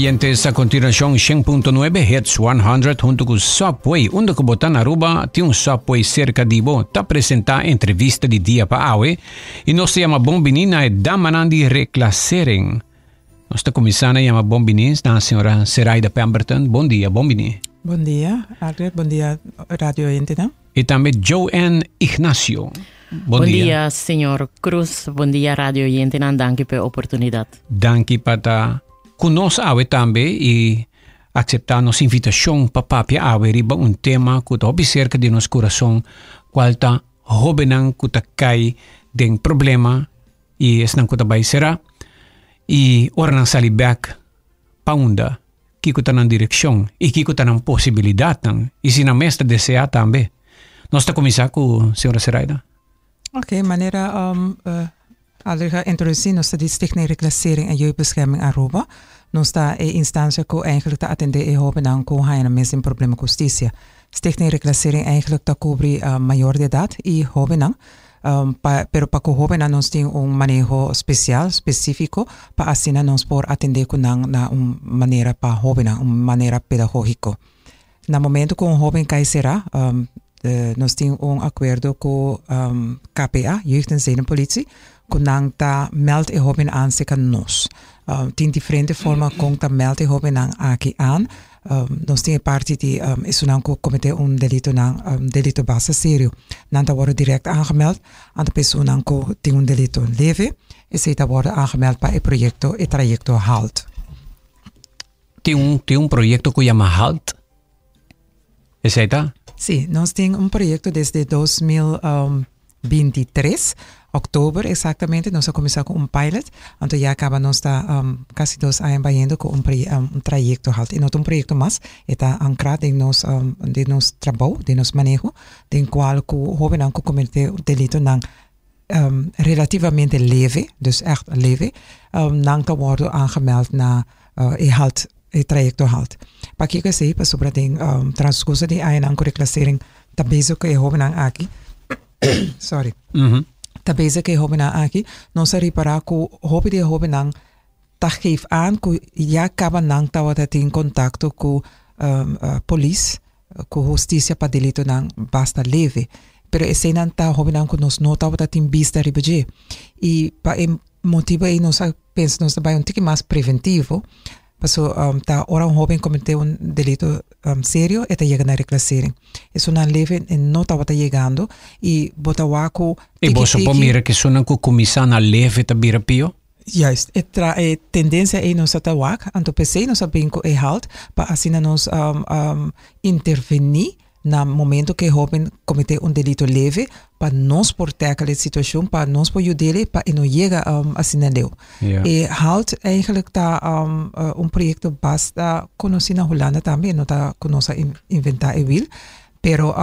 oyentes, a continuación 100.9 Hits 100 junto con Subway. Undo ko botan Aruba, ti un Subway cerca di bo. Ta presenta entrevista di dia pa awe. E nos llama bombinina e damanan di reclassering. Nos ta comisana llama bombinins na senhora Seraida Pemberton. Bom dia, bombini. Bom dia, Agret. Bom dia, Radio Oyente. E também Joanne Ignacio. Bom dia, senhor Cruz. Bom dia, Radio Oyente. Danke pela oportunidade. Danke para conosco awe também e aceitar nossa invitação para papia awe riba um tema que está cerca de nosso coração, qual está hobenang que está cai den problema e esse não que está vai será e ora não sali back pa unda que está na direção e que está na possibilidade e se na mestra desejar também. Nós está começar com a senhora Seraida. Ok, maneira Allega introduzir nos de Stichting Reclassering en Jeugdbescherming Aruba. Nos está een instantie die eigenlijk te attenderen en hopen aan hoe hij een mensen in problemen justicia. Stichting Reclassering eigenlijk te cobrir mayor de edad y hopen aan. Pero para que hopen aan ons tiene un manejo específico para así nos por atender con na un manera para hopen aan, un manera pedagógico. Na momento que un joven cae será nos tiene un acuerdo con KPA, Jeugd- en Zedenpolitie, con ta meld e hoben aan se kan nos. Tien diferente forma con ta meld e hoben aan aki aan. Nos tiene parte die is un comité un delito base serio. Nanta worden direct aangemeld aan de persoon anko tiene un delito leve. E se ta worden aangemeld para el trayecto HALT. Tiene un proyecto que llama HALT. ¿Es esta? Sí, nos tiene un proyecto desde 2023, octubre exactamente, nos ha comenzado con un pilot, entonces ya acaba nos está casi 2 años vayendo con un trayecto HALT. Y no un proyecto más, está ancrado en nos trabajo, de nos manejo, de cual joven han cometido delito relativamente leve, dus echt leve, dan kan worden aangemeld naar HALT. Het trajecto HALT. Para que se para sobre den transcurso de año en reclassering ta bezig que joven aan aquí. Sorry. Ta bezig que joven aan aquí. No se repara ku hobi de joven aan ta geef aan ku ja acaba nang ta wat in contacto ku police ku justicia pa delito nang basta leve. Pero ese nan ta joven aan ku nos nota wat in vista ribeje. Y pa motivo e nos pensa nos vai un tiki mais preventivo. Paso ora un joven comete un delito serio y te llega a reclassering. Es una leve en nota está llegando y botawaku. Y vos mira que son una comisana leve tabira pio? Juist, tendencia es nos atawak, anto PC nos abinco e halt, para así nos intervenir na momento que joven comete un delito leve, para nos proteger la situación, para nos ayudarle, para que no llegue a sinaleo. Y HALT eigenlijk está un proyecto basta conocido en Holanda también, no está conocido inventar e wil, pero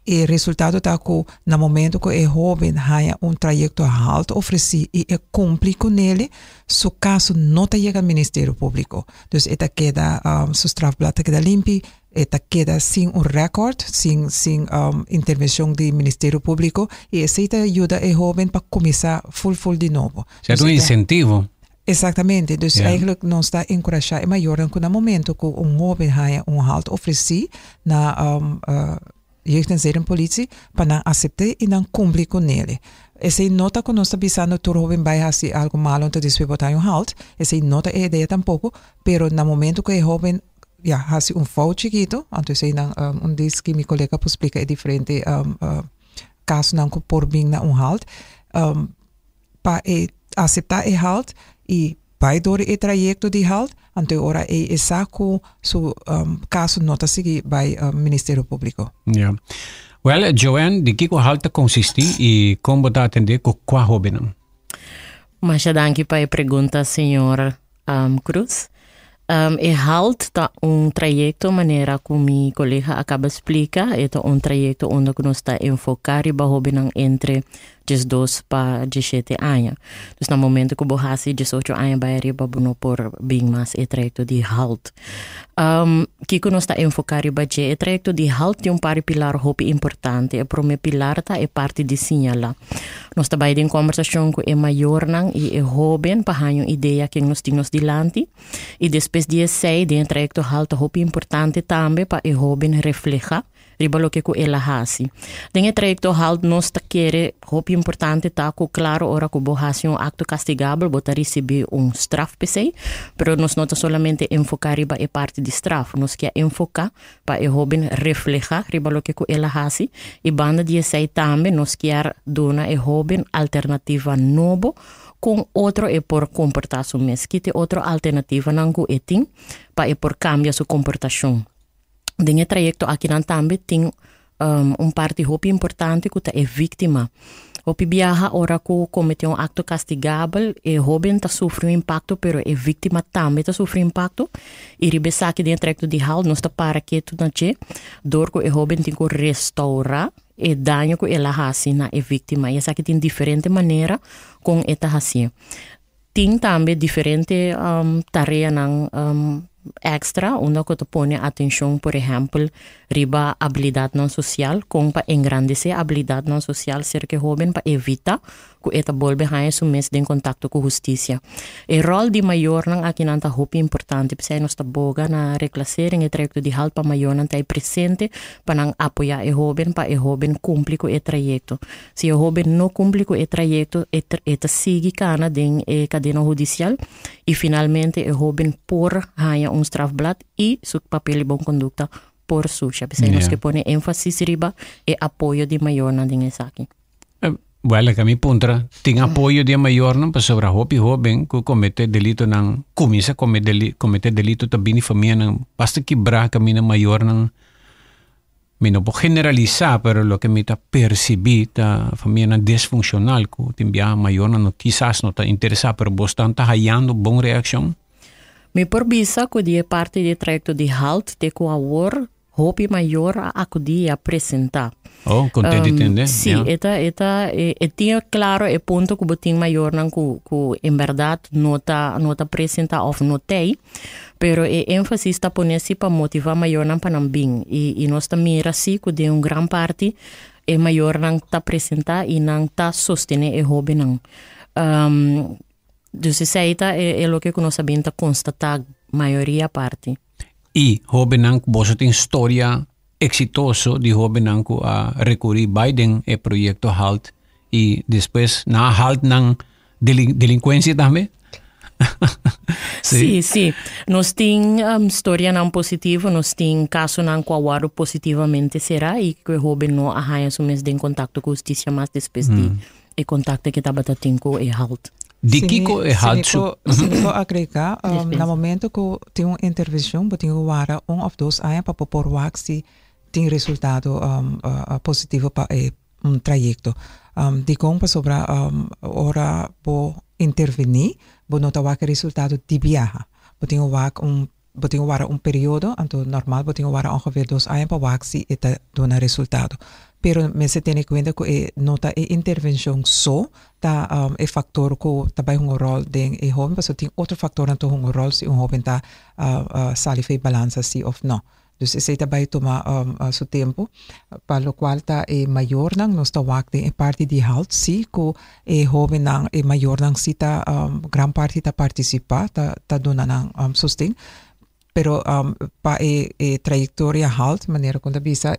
el resultado está que na momento que el joven haya un trayecto HALT ofrecido y cumple con él, su caso no te llega al Ministerio Público. Entonces, esta queda, su strafblad queda limpio, esta queda sin un récord, sin intervención del Ministerio Público, y esa ayuda al joven para comenzar full de nuevo. O sea, es un incentivo. Exactamente. Dus eigenlijk nos está encorajado mayor en un momento que un joven haya un HALT ofrecido na Jeugd- en Zedenpolitie para aceptar y dan cumplir con él. Esa nota que nos está avisando que el joven va a hacer algo malo, entonces va a botar un HALT. Esa nota es idea tampoco, pero en el momento que el joven hace un fout chiquito, entonces un día que mi colega explica es diferente caso por bien un HALT, para aceptar el HALT y vai door het trajecto de HALT, ante ora e saco su caso nota sigue bij Ministerio Público. Ja. Well, Joanne, de kiko HALT consisti e como está atender com qua joven? Mas danke para a pergunta, senhor Cruz. E HALT está trajecto maneira como mi colega acaba de explicar, é trajecto onde nós está enfocar e bahobenang entre 12 para 17 anos. Dus no momento que borrasi 18 anos vai riba bono por bem mais e trajecto de halt. Kiko nós está enfocar riba e trajecto de halt tem par pilar hopi importante. E prome pilar tá é parte de sinala. Nós está vai em conversação com e maior nang e jovem para hanyo ideia que nós temos dilante. E depois de sei de trajecto halt hopi importante também para e jovem refleja riba lo que ela hasi. Dengue trajecto halt nós está querer hopi importante tá com claro ora que bo hasi um acto castigável bota receber straf pesei, pero nós não solamente enfocar riba e parte de straf, nós quer enfocar para e jovem refleja riba lo que ela hasi e banda de sei também nós quer dona e jovem alternativa novo com outro e por comportar-se mesmo, que tem outra alternativa não com etim para e por cambiar sua comportação. Dengue trajecto aqui não também tem parte hopi importante que é vítima. Hopi viaja ora que cometeu acto castigável e jovem tá sofre impacto, pero é vítima também tá sofre impacto. E ribesa aqui dentro trajecto de halt nós tá para que tu nache dor que e jovem tem que restaurar e dano que ela hasi na é vítima. E essa aqui tem diferente maneira com esta hasi. Tem também diferente tarefa nang extra, onde que te põe atenção, por exemplo, riba habilidade não social, com para engrandecer a habilidade não social, ser que jovem para evitar que eta bolbe haja su mes em contato com justiça. O rol de maior não aqui não tá hopi importante, porque nós tá boga na reclassering e trajecto de halt para maior não tá presente para não apoiar o jovem para o jovem cumprir com o trajecto. Se o jovem não cumpre com o trajecto, eta sigue cana den e cadena judicial e finalmente o jovem por haja strafblad e su papel de boa conduta por suja. Nós que põe ênfase riba e apoio de maior na dinhe aqui. Well, kami puntra, tem apoio de maior não para sobre hopi jovem que comete delito não começa comete delito também de família não basta quebrar kami na maior não me não pode generalizar, pero lo que me tá percebi ta família desfuncional que tem bia maior não quizás não tá interessado, pero bastante hayando bom reação. Me por bisa que die parte de trajecto de halt te ko awor hopi maior a acudi a apresentar. Oh, contente entender. Sim, eta tinha claro e ponto que botin maior não que em verdade nota apresenta of notei, pero e ênfase está ponendo para motivar maior não para não bem e nós também mira si que de gran parte e maior não tá apresentar e não tá sostener e hobby não. Dus essa é o que nós sabemos constatar maioria parte. E jovem não você tem história exitoso de jovem não a recorrer Biden e projeto halt e depois na halt não delinquência também. Sim. Nós temos história não positiva, nós temos caso não qual positivamente será e que o jovem não arranha o mês de contato com a justiça, mas depois de contato que estava tendo com o halt. De Kiko e halt se nico agregar, no momento que tem uma intervenção, tem agora 1 ou 2 anos para propor se tem resultado positivo para trajecto. De como sobre hora por intervenir, vou notar o resultado de viagem. Tem agora período, então normal, tem agora ongeveer 2 anos para se eta dona resultado. Pero me se tiene cuenta que nota e intervenção só tá factor que também rol de jovem, mas tem outro factor na um rol se jovem tá sali fez balança se ou não. Dus esse também toma seu tempo, para o qual tá maior nang nós tá wakte parte de halt se que jovem nang maior nang se tá gran parte tá participar tá dona nang sustento. Pero para trayectoria halt, maneira quando visa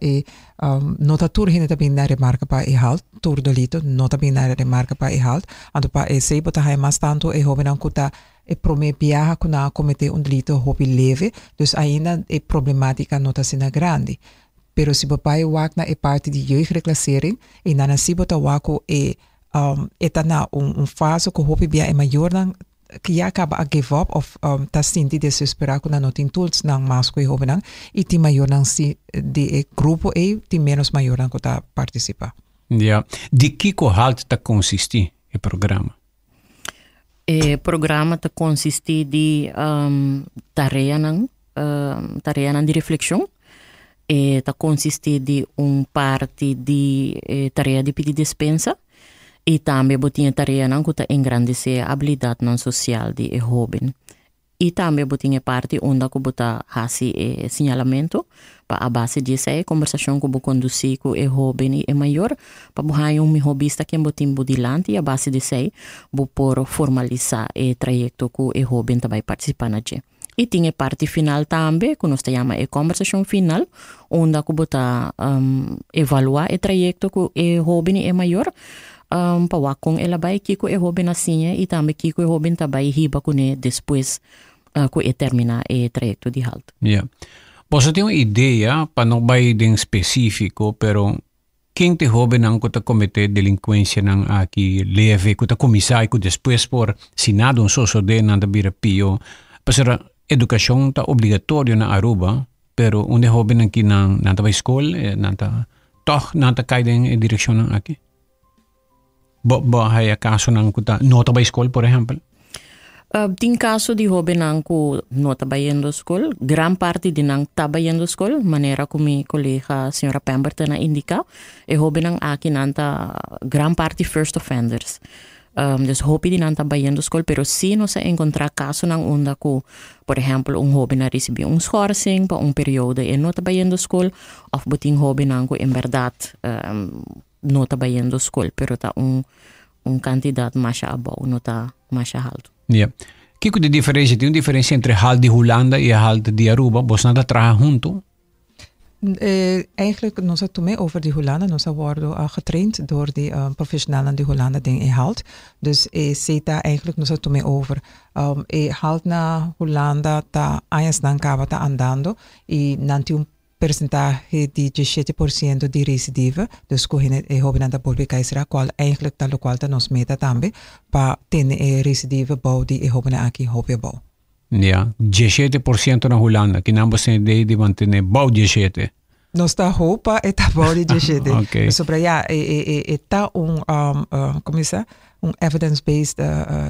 nota tur hina também na remarca para halt, tur delito nota bem na remarca para halt, ando para sei bota hai mais tanto jovem não kuta prome viaja kuna comete delito hobby leve, dus ainda problemática nota sina grande. Pero se papai wak na parte de jeugdreclassering e na si bota wako eta na fase que hobby viaja maior dan que já acaba a give up of tá sentindo desesperado quando não tem tools não mais que jovem não e tem maior não se de grupo e tem menos maior não que tá participar. Ja, de que halt tá consistir o programa? O programa tá consistir de tarefa não de reflexão e tá consistir de parte de tarefa de pedir dispensa E também botinha tarefa não que engrandecer a habilidade não social de jovem. E também botinha parte onde que bota hasi signalamento para a base disso é conversação que bo conduzir com o jovem e maior para bohar hobbyista que botin bodilante e a base disso é bo por formalizar o trajeto que o jovem também participa na dia. E tinha parte final também, que nós chamamos de conversação final, onde que bota evaluar o trajeto que o jovem é maior para com ela vai que o jovem assim e também que o jovem também riba com depois que terminar o trajeto de halt. Yeah. Você tem uma ideia para não vai em específico, pero quem te jovem não que comete delinquência não aqui leve que comissar que depois por sinado um socio de não bira pio, para educação tá obrigatório na Aruba, pero onde jovem aqui não vai escola, não tá toch não tá cai em direção aqui. Bahaya caso ng kuta nota ba school por exemplo? Tem caso de jovem que não está indo à escola, gran parte de não está indo à escola, maneira como minha colega a senhora Pemberton indica, e jovem aqui não está gran parte first offenders. Dus hopi de não está indo à escola, pero se não se encontrar caso ng onda que, por exemplo, jovem recebeu schorsing para período e não está indo à escola, of boting jovem que em verdade não está indo à escola, pero está quantidade mais abaixo, não está mais alto. Yeah. Que de diferença? Tem uma diferença entre halt de Holanda e halt de Aruba? Você não trabalha junto? Eigenlijk, nós também over de Hollanda, nós worden getraind door de professionalen de Hollanda in halt. Dus CETA eigenlijk nós também over. Halt na Hollanda tá anos não acaba tá andando e não tem percentage de 17% de recidiva, dus correndo e jovem da pública será qual eigenlijk tal qual tá nos meta também para ter recidiva bom de jovem aqui jovem bom. Ja, 17% na Holanda, que não você de manter bom 17. Nós está roupa e tá bom de 17. Okay. Sobre tá como é evidence-based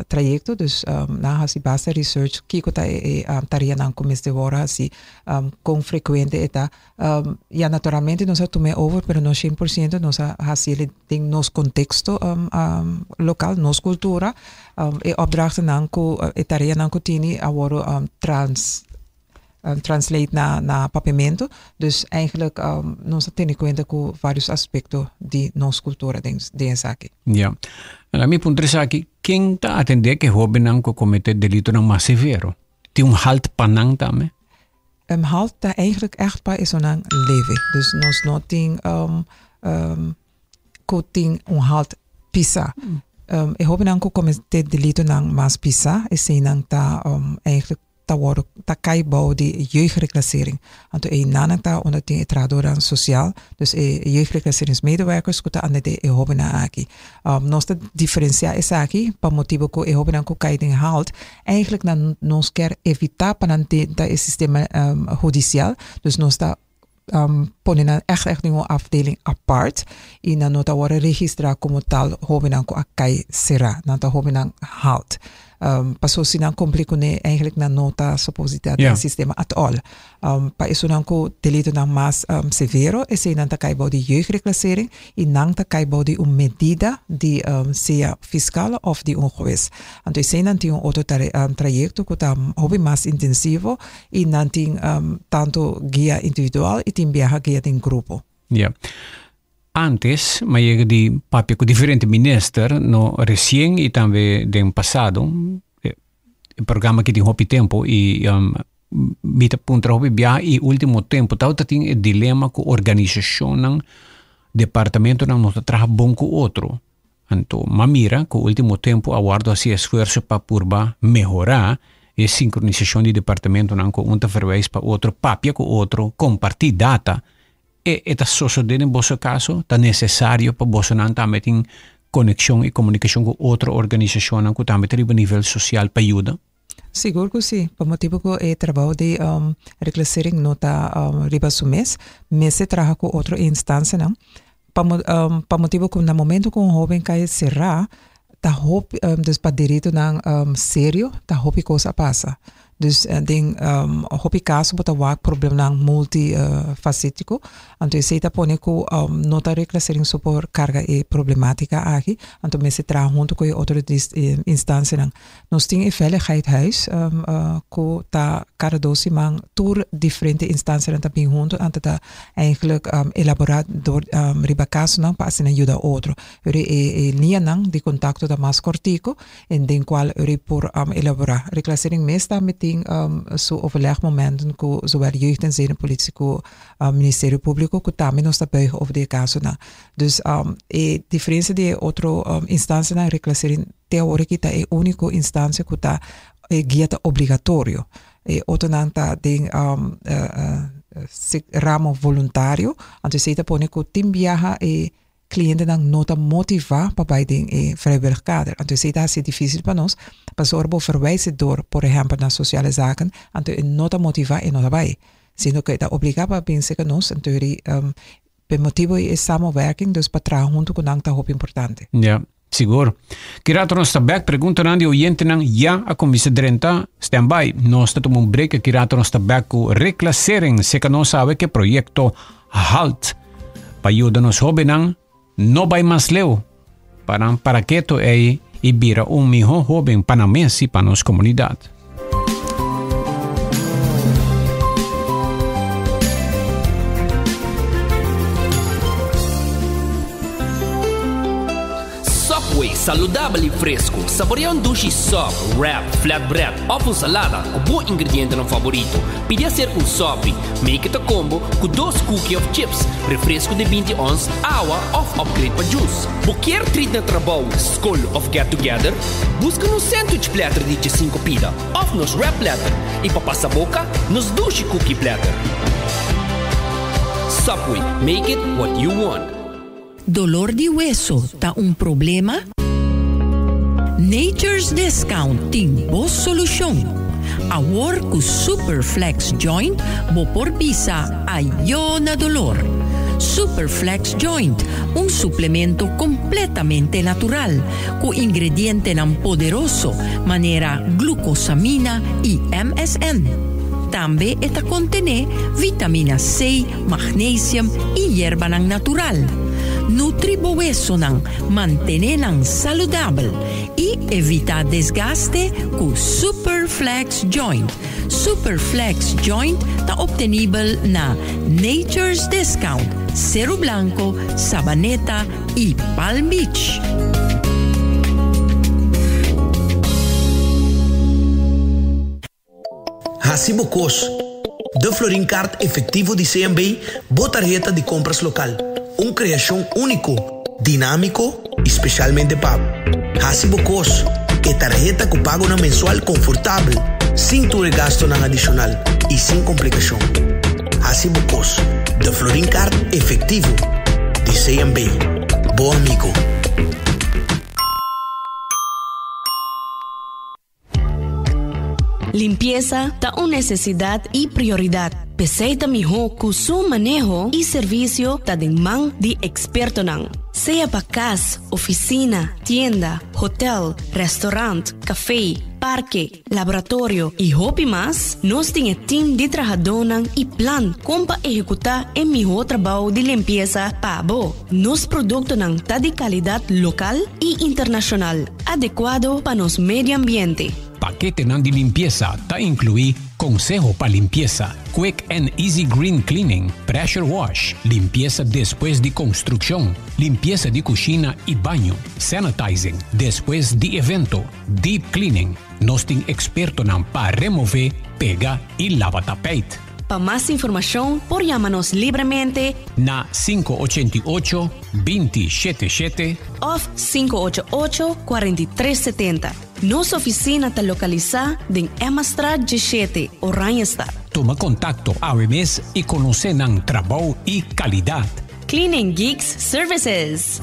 trajecto, dus na hasi base research kiko ta taria nan começo de hora assim com frequente eta naturalmente nós atume over pero no 100% nós hasi tem nos contexto local nos cultura e opdrachten nan ko taria nan ko tini aworo translate na papamento. Dus eigenlijk nós temos em conta com vários aspectos de nossa cultura dentro aqui. Ja. A minha pergunta aqui, quem está atendendo que jovem não comete delito não mais severo? Tem halt panang também? Halt tá eigenlijk echt pa is onang leve. Dus nós não tem tem halt pisa. E jovem não comete delito não mais pisa, e se não tá eigenlijk ta kai bouw de jeugdreclassering. Want nanata onder de tradoran sociaal, dus jeugdreclasseringsmedewerkers kuta ande de hobena aki. Nosta diferencia is aki, pa motivo ko hobena ko kaiding halt, eigenlijk na nos quer evitar panante da sistema judicial, dus nosta ponen echt een afdeling apart en dan nota worden registreren como tal hobena ko akai sera, nata hobena halt. Paso sinang complicone eigenlijk na nota supposita del sistema at all. Pa iso nang ko delito nang mas severo e se nang takay body jeugdreclassering e nang takay body medida di sea fiscal of di juez. Anto e se nang ti auto trajecto ko tam hobby mas intensivo e nang ting tanto guia individual e tim viaja guia din grupo. Yeah. Antes, mas llega de papel com diferente minister, no recién e também de passado, o programa que tem hopi tempo e mita puntra hopi bia e último tempo, tauta tem o dilema com organização ng departamento ng nota trabalha bom com outro. Então, mamira, com o último tempo, aguardo assim esforço para purba melhorar a sincronização de departamento ng com verwijs para outro, papel com outro, compartilhar data. E esta sucede em vosso caso, está necessário para você não também ter conexão e comunicação com outra organização que também tem nível social para ajudar? Seguro que sim. Por motivo que o trabalho de reclassering não está riba su mês se trabalha com outra instância, não? Por motivo que no momento que jovem cai será, tá hope dus para direito não sério, tá hope coisa passa. Dus hopi caso bota wak problem nang multifacético. Anto seita ponico nota reclassering supor carga e problematica agi. Anto mese tra junto con otro instantie nang nosting e veiligheidshuis ko ta caradosi mang tour differente instantie nang taping junto anto ta eigenlijk elaborat door riba caso nang pa asina ayuda otro. Uri linea nang di contacto da mas cortico en den qual uri por elaborar reclassering meesta meting zo overlegmomenten ko zowel jeugd en zedenpolitie ko ministerie público ko tamen nos buigen over de caso na. Dus diferença de outro instância na reclassering teórica ta é único instância ko ta guia ta obrigatório. Outro não ta den ramo voluntário, anto seita pone ko timbiaha cliënten dan nota motivar para bij den vrijwillig kader. En dus is het difícil para nós, para zorbo verwijzen door, por ejemplo, naar sociale zaken, en dus nota motivar en nota bij. Sino que dat obliga para pensar que nós, en teorie, per motivo de samenwerking, dus para trabajar junto con nangta hoop importante. Ja, seguro. Kirato nos tabak pergunta nang di oyente nang ja a comisa 30 standby. Nos tato mong break kirato nos tabak ko reclassering se kano sabe que proyecto halt. Payuda nos hobe nang no vai mais leu para que to ibira mijo joven panamense para nos comunidade. Subway, saudável e fresco. Saboreia dushi sub, wrap, flatbread ou salada com bom ingrediente no favorito. Pide a ser sub, make it a combo com 2 cookies of chips, refresco de 20 ons, água ou upgrade para juice. Qualquer treat na trabalho, school of get together, busca no sandwich platter de 5 pida, ou nos wrap platter. E para passar a boca, nos dushi cookie platter. Subway, make it what you want. Dolor de hueso ta problema? Nature's Discount tem boa solução. Awar ku Superflex Joint bo por bisa ayo na dolor. Superflex Joint, suplemento completamente natural, con ingrediente tan poderoso, manera glucosamina y MSM. También esta contiene vitamina C, magnesium y hierba natural. Nutri hueso mantener saludable y evita desgaste con Superflex Joint. Superflex Joint está obtenible na Nature's Discount, Cerro Blanco, Sabaneta y Palm Beach. Hacibocos, de Florin Card efectivo de CMB, botarjeta de compras local. Una creación único, dinámico y especialmente pago. Hacibocos, que tarjeta que paga una mensual confortable, sin tu gasto adicional y sin complicación. Hacibocos, de Florin Card efectivo de CMB. Bom amigo. Limpieza está una necesidad y prioridad. Peseita mijo con su manejo y servicio ta den man de experto nang. Sea pa casa, oficina, tienda, hotel, restaurante, café, parque, laboratorio y hopi más, nos tiene team de trabajadores y plan como para ejecutar el mejor trabajo de limpieza para vos. Nos productos nang ta de calidad local y internacional, adecuado para nos medio ambiente. Paquete de limpieza ta incluye consejo para limpieza, quick and easy green cleaning, pressure wash, limpieza después de construcción, limpieza de cocina y baño, sanitizing después de evento, deep cleaning. Nos ten experto para remover, pega y lava tapete. Para más información, por llámanos libremente na 588-277 o 588-4370. Nuestra oficina está localizada en Emmastraat 17, Oranjestad. Toma contacto AWMS y conoce el trabajo y calidad. Cleaning Geeks Services.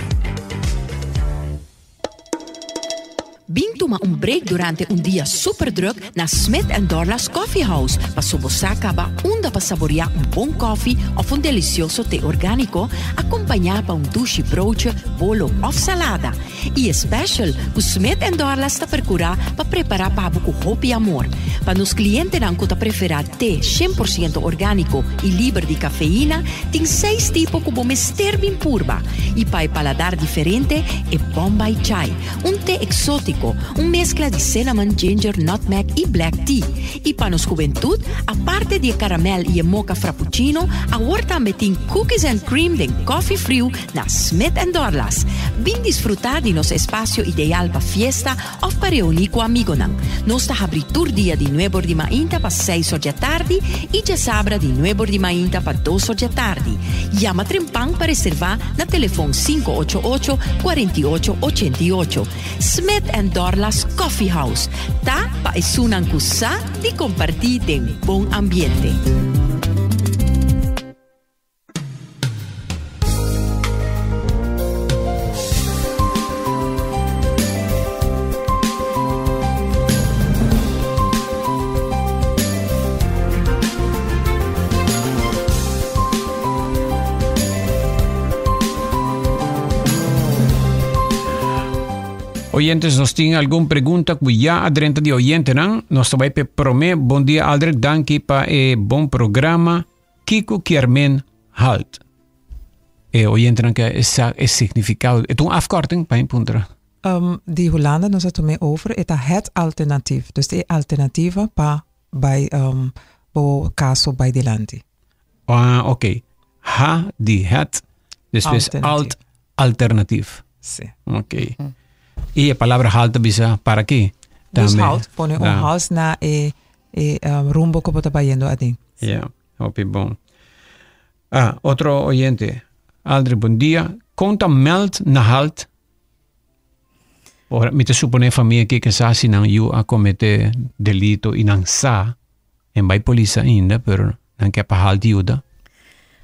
Bing toma break durante día super druk na Smith & Dorla's Coffee House. Pa subosaka ba unda pa saborear bom coffee of delicioso té orgánico, acompanhar pa douche broodje, bolo of salada. E special, o Smith & Dorla's ta percurar pa preparar pa buco hopi amor. Para los clientes que prefieren té 100% orgánico y libre de cafeína, tiene 6 tipos como Mr. Bean Purba. Y para el paladar diferente, es Bombay Chai, un té exótico, una mezcla de cinnamon, ginger, nutmeg y black tea. Y para los juventud, aparte de caramel y mocha frappuccino, ahora también tiene cookies and cream de coffee frío na Smith & Dorlas. Bien disfrutar de nuestro espacio ideal para fiesta o para reunir con amigos. Nos está abritur día de 9 de mañana para 6 horas de tarde y ya sabra de 9 de mañana para 2 horas de tarde. Llama Trempang para reservar na teléfono 588-4888. Smith & Dorlas Coffee House. Ta pa isunan kusa de compartir en buen ambiente. Oyentes, nos tienen alguna pregunta que ya adrenta de oyente, ¿no? Nos va a promé. Buen día, Aldrich. Danke para buen programa. Kiko Kiermen halt. Oyente, ¿no? Que es significado. Es een afkorting, bij een punter. Die Hollanda nos het mee over. Het alternatief. Dus de alternatieve bij caso bij de landi. Oké. Die het. Dus is alternatief. Sí. Oké. Y la palabra halt bisa para qué? Dus halt, pone un halt na rumbo que está yendo a ti. Ja, oké, bon. Otro oyente. Aldrich, buen día. Conta meld na halt. Ora, mi te supone familia que sa si nang you a comete delito y nang sa en bij policia ainda, pero nang que pa halt yuda.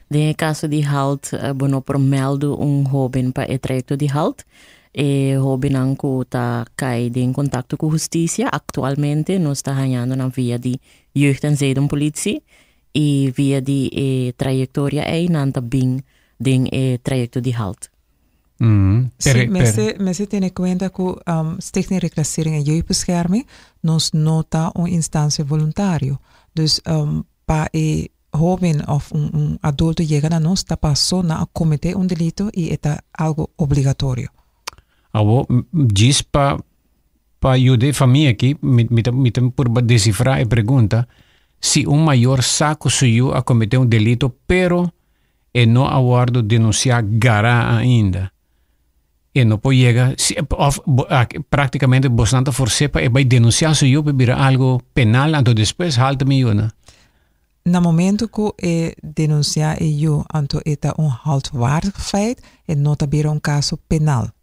De caso de halt, bueno, por meldo joven para el trayecto de halt. Joven anco ta cai in contacto con justicia. Actualmente nos está hallando na via de jeugd- en zedenpolitie y via de trayectoria nanta bing den trayecto de halt. Sí, me se tiene cuenta que Stichting Reclassering en Jeugdbescherming nos nota una instancia voluntario. Dus para joven of un adulto llegan a nos, ta pasó na cometer un delito y está algo obligatorio. Abo diz para ayudar a família aqui, me por decifrar a pergunta se maior saco suyo a cometer delito, pero não aguardo denunciar gará ainda. E não pode chegar, praticamente bastante forcepa e vai denunciar suyo para virar algo penal, então depois halta milhona. Na momento que denunciar eu, então é haltwaardig feit, não está een caso penal.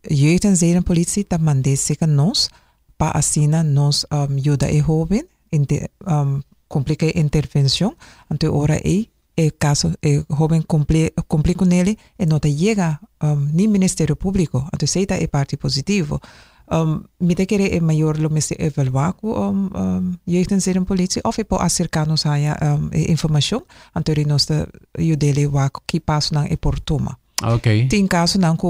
Jeugd- en zedenpolitie dat mandese que nos pa asina nos ayuda a joven complica intervención ante ora el caso joven cumple con él y no te llega ni ministerio público ante se está parte positivo mi te quiere mayor lo me se evaluar jeugd- en zedenpolitie of po acercarnos a información ante nos ayudele wa que paso na e portoma. Okay. Tem caso não que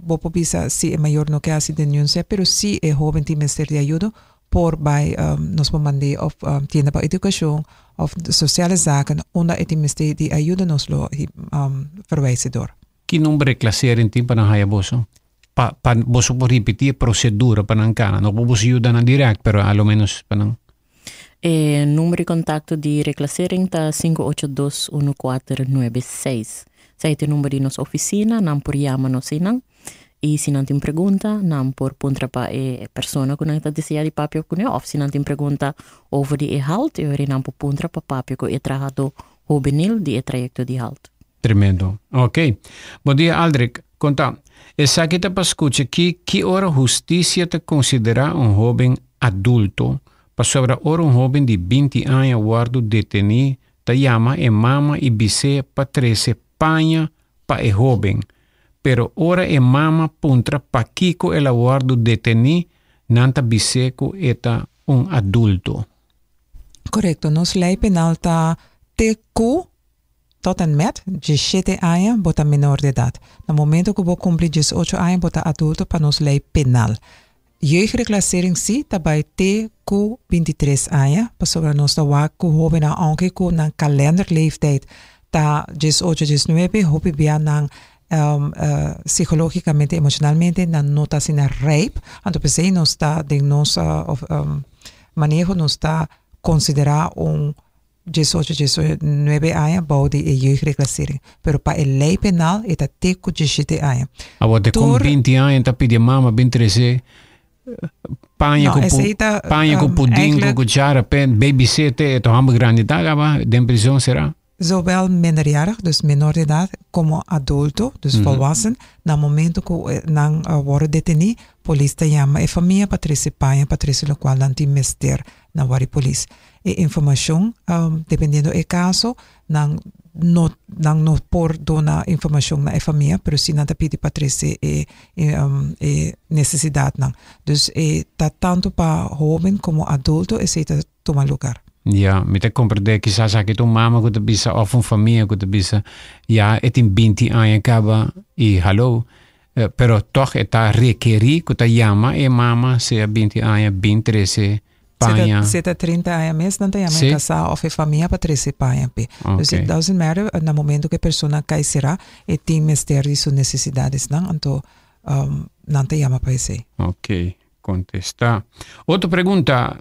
bopo bisa si é maior no que hace denuncia, pero si é joven tem ministerio de ayuda por bij nos mandar of tienda para educação of sociale zaken onder het ministerio de ayuda nos lo verwijzen door. Que número de classe tem para na boso? Pa boso por repetir procedura para nan kana. No boso ayuda na direct, pero a lo menos para nan. Número de contacto de reclassering tá 582-1496. Sai te número de nossa oficina, não por chama-nos inang. E se não tem pergunta, não por puntra para a pessoa que não está deseando de papel com ele, ou se não tem pergunta over de halt, eu não por puntra para papel com o trabalho juvenil de trayecto de halt. Tremendo. Ok. Bom dia, Aldrich. Conta, essa que te escucha que hora justiça te considera jovem adulto, para sobre hora jovem de 20 anos guardo detenido, te llama e mama e bise para 13 España para el joven, pero ahora el mama puntra pa Kiko el aguardo detenido nanta biseco eta un adulto. Correcto, nos lei penal ta TQ tot en met 17 anos bota menor de edad. No momento que vou cumprir 18 anos bota adulto para nos lei penal. jeugdreclassering si tabay TQ23 aya. Pasobra nos tawag ko hobi na angke ko ng kalenderleeftijd ta 18-19 hobi biya ng psicologicamente, emocionalmente na nota sina rape. Anto pese nos ta de nos manejo nos ta considera 18-19 anos bouw de jeugdreclassering. Pero pa el lei penal eta teco 17 anos. Agora com 20 anos tá pedindo mama 23 panha com pudim com cuchara pen babysitter eto hamba grande daga de prisão será? Zowel minderjarig, dus menor de edad, como adulto, dus volwassen, na momento que nang worden deteni, police llama e familia patrice paia, patrice lo qual nanti mester na wari police. E informação, dependendo do caso, nang no por dona informação na família, pero si nanta pidi patrice necessidade nang. Dus tá tanto para jovem como adulto, esse toma lugar. Ja, met de compreender quizás aqui tu mama que te bisa of een familie que te bisa ja het in 20 anos acaba e hallo pero toch eta requerir que te llama e mama se 20 anos 23 paia se 30 anos mês não tem llama casar of família para 13 paia pe dus het doesn't matter no momento que persona cai será e tem mester de suas necessidades não então não tem llama para esse. Ok, contesta. Outra pergunta.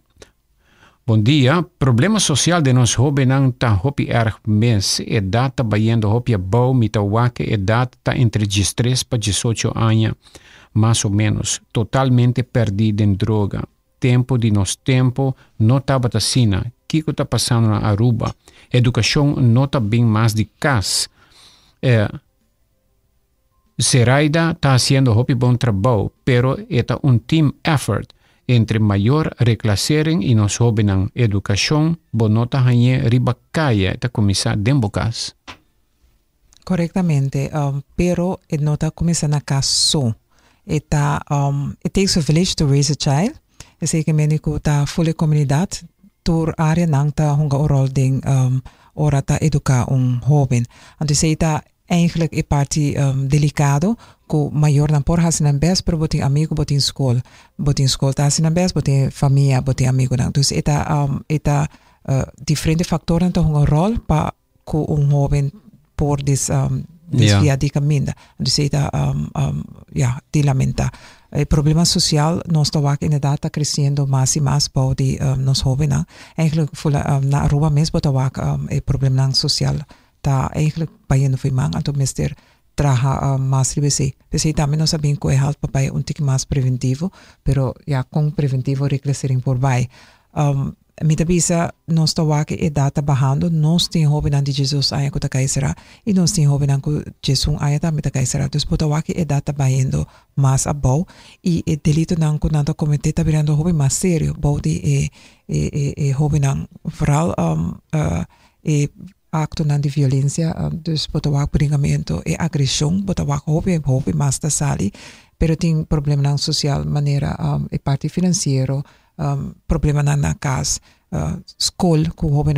Bom dia, problema social de nos hobenang ta hopi erg mes e data bayendo hopi bau mita wake e data ta entre 13 para 18 anos, mais ou menos, totalmente perdido em droga. Tempo de nos tempo não tá batacina. Kiko tá passando na Aruba. Educação não tá bem mais de cas. Seraida tá haciendo hopi bom trabalho, pero eta team effort. Entre maior reclassering e nos hobenang educação, bonota hanye ribakaya ta começar dembocas. Correctamente, pero it nota começa na caso. It takes a village to raise a child. Ese que meniko ta fully comunidade tur área nang ta hunga oral ding ora ta educa joven. Anto sei ta eigenlijk é parte delicado que maior não por hasin best pero botin amigo botin school tá hasin best botin família botin amigo não dus eta diferente factor então um rol para que jovem por desviar de caminho dus eta de lamenta o problema social nós tá inderdaad tá crescendo mais e mais para de nos jovens não eigenlijk na Aruba mesmo tá o problema social tá eigenlijk bayendo foi mang anto mister traha mas ribese pese também nós sabemos que é halt papai tik mais preventivo pero ja com preventivo reclassering por vai mita bisa nós tá wake e data bahando nós tem hoben an de Jesus aya ko ta kaisera e nós tem hoben an ko Jesus aya ta mita kaisera dus pota wake e data bayendo mas abau e delito nan ko nanta comete ta virando hoben mais sério body e hoben an vooral acto de violência, dus botawak bringamento e agressão, botawak hobby mas da sali, pero tem problema social maneira e parte financeiro, problema na casa, school, que hobby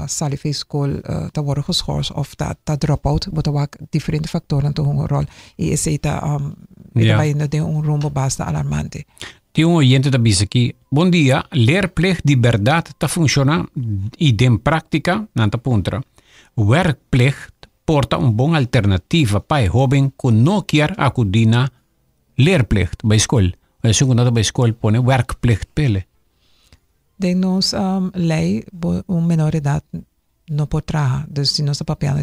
sali fez school, ta worden geschorst of ta drop out, botawak diferente factoren te hun rol e esse ta vai de rumbo basta alarmante. Tem oyente da bisa aqui. Bom dia, leerplicht die verdade tá funciona e dem prática nanta puntra. Werkplicht porta bom alternativa para jovem que não quer acudir na leerplicht bij school. Als je naar bij school pone werkplicht pele. De nos lei menor idade não pode trabalhar. Dus se nós papel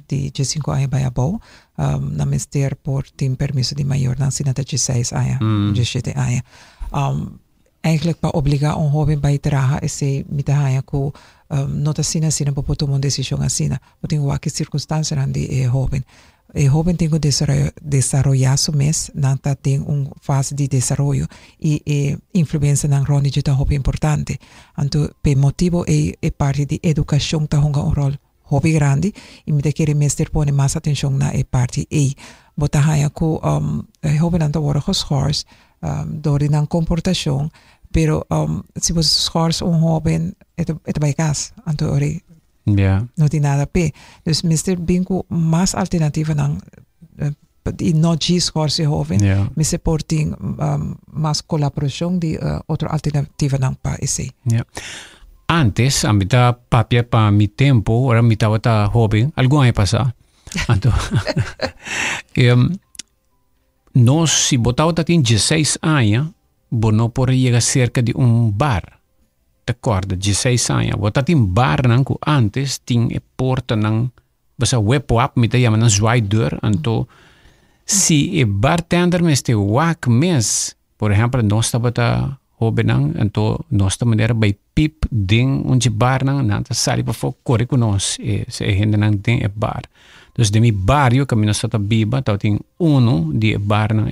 de 5 anos vai abou, na mister por tem permisso de maior na sina de 16 anos, 17 anos. Eigenlijk para obrigar jovem para trabalhar esse mitahaya que não tá sina para tomar uma decisão assim, porque tem qualquer circunstância de jovem. O jovem tem que desarrollar seu mês, não tem fase de desenvolvimento e influência na rol de jovem importante. Então, por motivo é parte de educação tá um rol hobby grande e me querer mestre pone mais atenção na parte e botar haya que jovem não tá agora geschorst door in comportação, pero se você schors jovem é vai casa, então não tem nada pe. Dus mister bingo mais alternativa na die noji scorsi joven. Ja. Me supporting mas colaboración de otro alternativa nang pa ese. Yeah. Antes, amita papia pa mi tempo, ora mi tawata joven, algo ay pasa. Anto, nós, si botava tatin 16 anos, bono por llegar cerca de bar. Te acorda, 16 anos. Botatin bar nang ku antes, ting e porta nang, basa webwap, mi te yaman nang zwaaideur. Anto, si e bartender mes te wak mes, por exemplo, nós tabata hobenang, anto nós maneira by pip ding unje bar nang nanta sali pa fo kore ku nos se hende nang ding e bar. Dus de mi barrio camino stata biba tauting uno di bar nang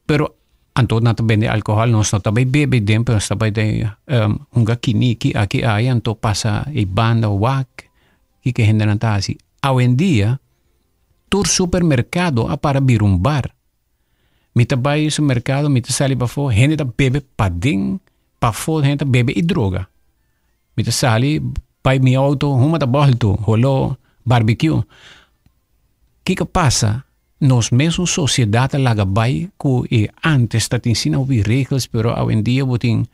pero anto nata bende alcohol nos nata by bebe dem pero sta by de hunga kiniki aki ay anto pasa e banda wak ki ke hende nang tasi. Hoy en día tur supermercado a para bir un bar. Mita bay sa mercado, mita sali pa fo, hindi ta bebe pading, pa fo, hindi ta bebe i droga. Mita sali, bay mi auto, humata bolto, holo, barbecue. Kika pasa, nos mesmo sociedade lagabay ku antes tatin sinawi regels, pero hoy en día buting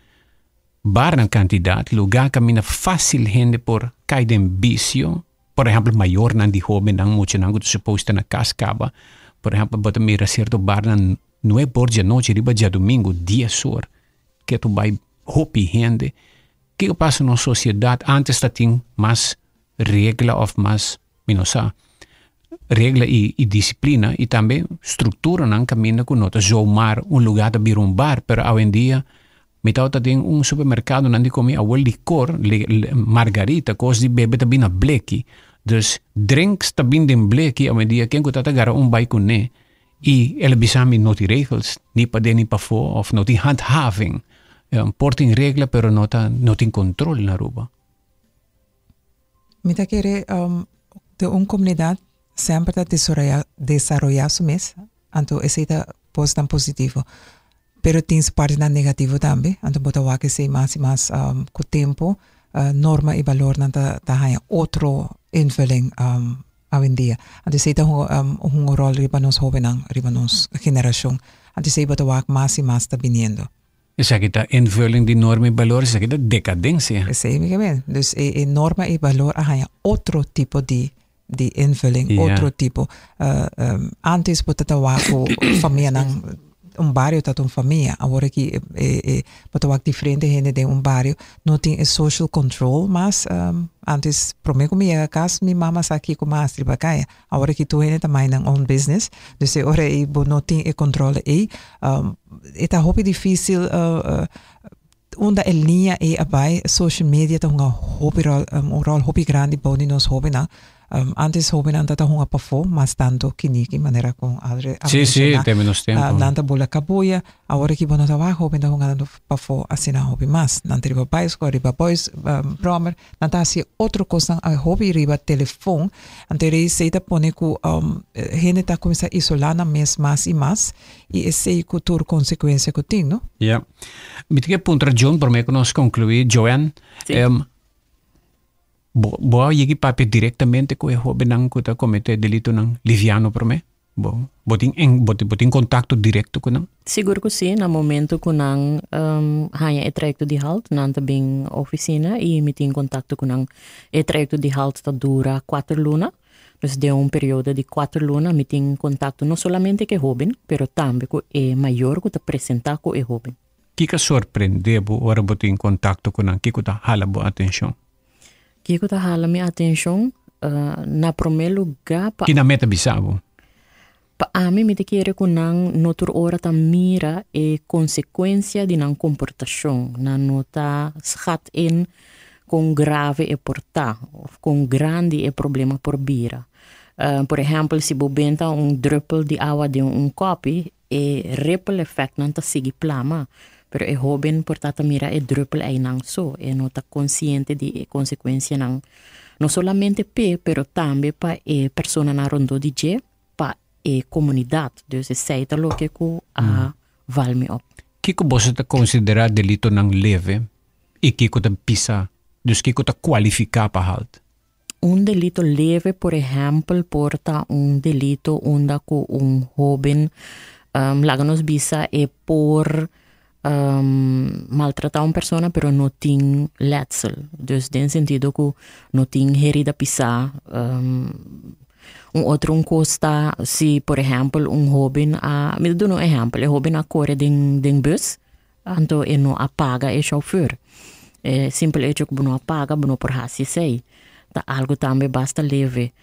bar ng kandidat, lugar kami na fácil hindi por kaiden vicio. Por ejemplo, mayor nang di joven nang mucho nang gusto supposed na cascaba. Por ejemplo, bota mira cierto bar nang 9 por dia noche, riba dia domingo, 10 horas, que tu vai hopi gente. Que pasa na sociedade antes tating mas regla of mas, minosa, regla e disciplina e também estrutura nang caminho com nota zomaar un lugar de bir un bar, pero hoy en día metau tating un supermercado nang di komi awel licor, margarita, kos di bebe tabi na bleki. Dus drinks tabi din bleki, hoy en día ken ko tatagara un bay ko ne. I elebisami noti regels, ni pa de ni pa fo, of noti handhaving. Porting regla, pero noti control na ruba. Mita quiere de un comunidad siempre desarrollar su mes, anto ese pues tan positivo. Pero tienes parte tan negativo también, anto bota wa que se más y más con tiempo, norma y valor nanta haya otro invulling hoy en día. Antes se un rol riba nos joven, riba nos generación. Antes se bota wa más y más está viniendo. Esa kita invulling di norma y valor, esa kita decadencia. Sí, muy bien. Dus norma y valor haya otro tipo de invulling, yeah. Otro tipo. Antes bota wa ko familia nang un barrio dat un familia. Ahora que bota wa diferente gente de un barrio, no tiene social control más. Antes promego mi casa, mi mamá sa aquí con más tribacaya. Ahora que tu gente también en own business, dus ahora no tiene control está hobby difícil onda el niña abai social media ta hunga hobby rol hobby grande boni nos hobby na antes hobby na ta hunga pafo mas tanto kiniki manera con alre sí te menos tiempo nanta bola kabuya ahora que bono ta hobby na hunga pafo asina hobby mas nanta riba boys ko riba boys bromer nanta si otro cosa a hobby riba telefone antere se ta pone ku gente ta comienza isolana mes más y más y ese cultura consecuencia que tiene, ¿no? Ja. Met que punto John por me conos concluir Joanne. Sí. Bo yegi papi directamente ko ho benang ko ta comete delito nang liviano por me. Boting contacto directo ko nang. Siguro ko sim, na momento ko nang hanya e trajecto di halt nanta bing oficina e meting contacto ko nang e trajecto di halt ta dura 4 luna. Dus de un periodo di 4 luna meting contacto non solamente che joven, pero también con e mayor que te presenta con e joven. Kika sorprendebo ora boting contacto con an kiko ta hala bo attention. Kiko ta hala mi attention na primeiro lugar pa Kina meta bisabo. Pa ami mi te quiere con nang notur ora ta mira e consequência di nang comportação na nota schat in con grave e porta of con grande e problema por bira. Por exemplo, se bobenta druppel di água de copo e ripple effect não ta sigi plama, pero e joven portata mira e druppel ai nang so e nota consciente di consequência nang non solamente pero também pa e persona na rondo di je pa e comunidade. Dus sei ta lo que ku a valme op. Kiko bosa ta considerar delito nang leve e kiko ta pisa. Dus kiko ta qualifica pa halt. un delito leve, por ejemplo, porta un delito onda con un joven láganos visa por maltratar a una persona, pero no tiene letsel. Dus in sentido que no tiene herida pisar. Un otro costa, si por ejemplo un joven me doy un ejemplo, el joven corre den bus, anto no apaga el chauffeur. Simple hecho que no apaga, no por hasi sei. Ta algo también basta leve.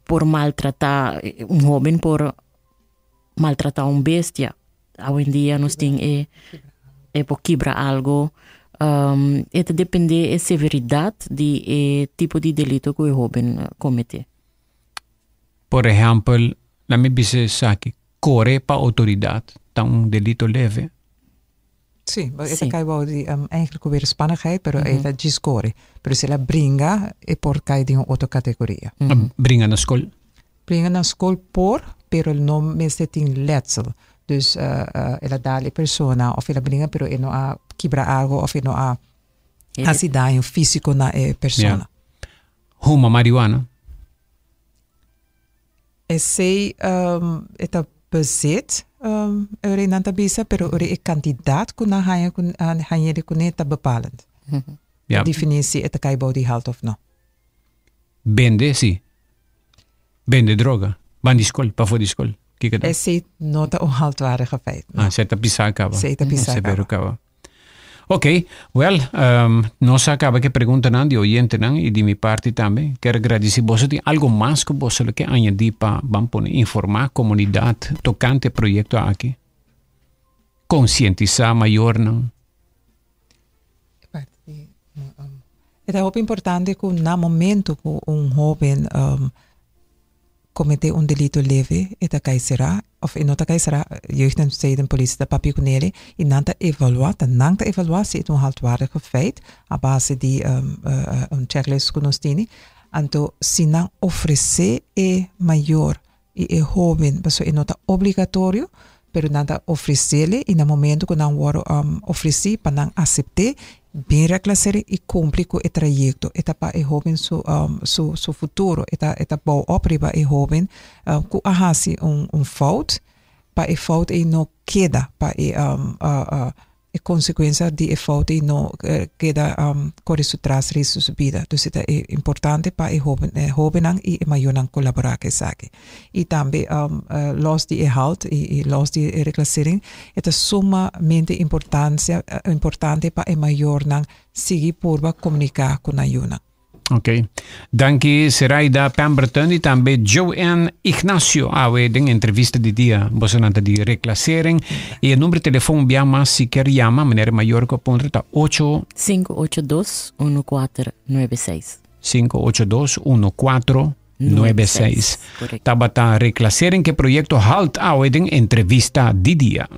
Por maltratar un joven, por maltratar un bestia. Hoy en día nos tiene por quebrar algo. Esto depende de la severidad de tipo de delito que el joven comete. Por ejemplo, la me dice que corre para autoridad, está un delito leve. Sí, esta kai wou die eigenlijk weer spannigheid, pero esta giscore. Pero se la bringa por kai di outra categoria. Bringa na school? Bringa na school pero no meste tin letsel. Dus ela dá persona of ela bringa pero eno a quebra algo of eno a acidade físico na persona. Huma marijuana? Sei eta bezit in nanta bisa, pero ore kandidaat kuna hanya de kuneta bepalend. Ja. Definitie eta kai body halt of no. Bende, sí. Bende droga. Van die school, pa voor die school. Sei nota onhaltwaardige feit. Seta pisacaba. Seta pisacaba. Ok, well, nos acaba que preguntan de oyente y de mi parte también. Quiero agradecer vos de algo más que vos lo que añadir para informar comunidad tocante proyecto aquí. Concientizar mayor, ¿no? Es muy importante que na momento que un joven comete un delito leve, eta kai será, of inota kai será, jeugd en stedenpolitie, de papi kunele, inanta evaluatie het een haltwaardige feit, a base die een checklist kunostini, anto sinang ofrece maior e joven, baso inota obligatorio, pero nada ofrecele in een momento que não woro ofreci para não aceitar bem reclassere e cumprir com o trajecto. Eta pa e joven su futuro, eta bou opriba e joven ku ahasi fout, pa e fout e no queda, pa e consequência de e fout e no queda corre su tras risu su vida. Dus eta é importante pa e joven e maionan colaborar com sake. E também los de halt e los de reclassering, eta sumamente importante pa e maionan sigi purba comunicar com ayuna. Ok. Dankie Seraida Pemberton e também Joanne Ignacio awe de entrevista de dia bosonanta de reclassering e o número de telefone biama se quer llama maneira maior que ponto tá 582-1496 582-1496 Tabata reclassering que proyecto halt awe de entrevista de dia.